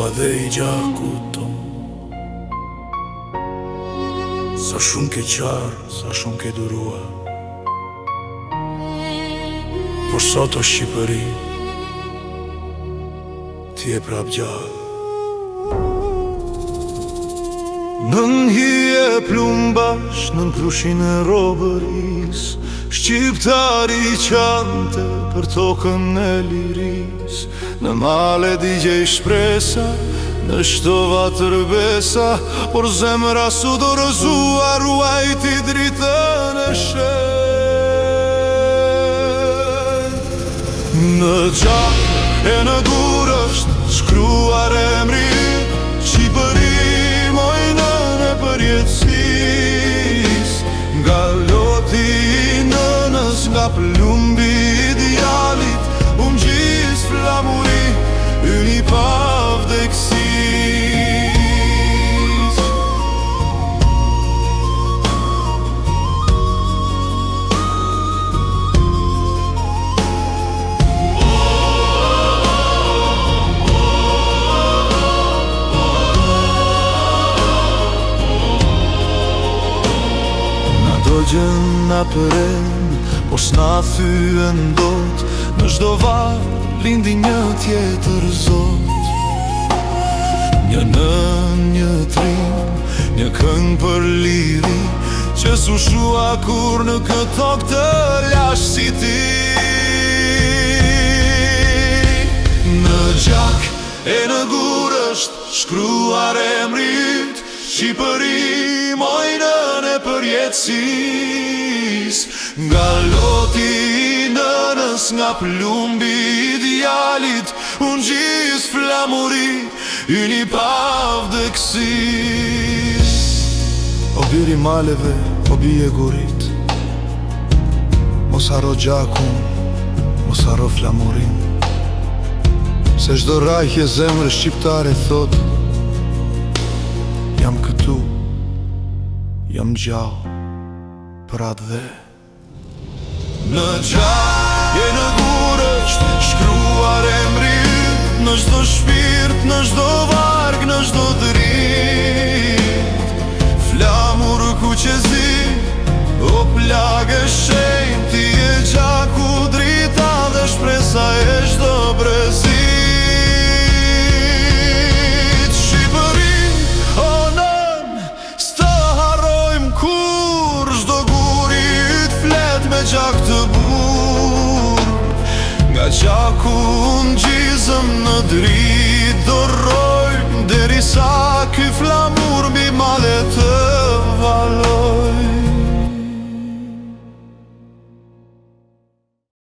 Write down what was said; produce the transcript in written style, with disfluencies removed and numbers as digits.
dua dhe I gjaku ton. Sa shumë ke qarë, sa shumë ke durua, por sot o Shqipëri, ti e prap gjallë. Nën hije plumbash, nën krushin e robëris, shqiptari qante për tokën e liris. Në male digjej shpresa, në shtova tërbesa, por zemra su dorëzua ruajti dritën e shenjtë. Në gjak e në gurësht shkruar emri Shqipëri mojnën e përjetësis. Nga loti I nënës, nga plumbi I djalit, gjis flamuri yni pavdeksis. Na dojgjën na përen, por s'na thyen dot. Në çdo varë lindi një tjetër zot. Një nën, një trim, një këngë për liri, që s'u shua kur në këtë tokë të lash si ti. Në gjak e në gurësht shkruar emri yt, Shqipëri mojnën e përjetësis. Nga loti I nënës, nga plumbi I djalit, unë gjis flamuri yni pavdeksis. O biri maleve, o bije gurit, mos haro gjakun, mos haro flamurin. Se çdo rajhje zemre shqiptare thot, jam këtu, jam gjallë, për atë dhe. Në gjak e në gurësht shkruar emri yt, në çdo shpirt, në çdo varg, në çdo drit. Flamur kuqezi, o plagë shenjtë, ti e gjaku drita dhe shpresa e çdo brezit. Shqipëri, o nën, s'të harrojmë kur, çdo guri yt flet me gjak të bur. Nga gjaku gjizëm në drit, dorojmë derisa ky flamur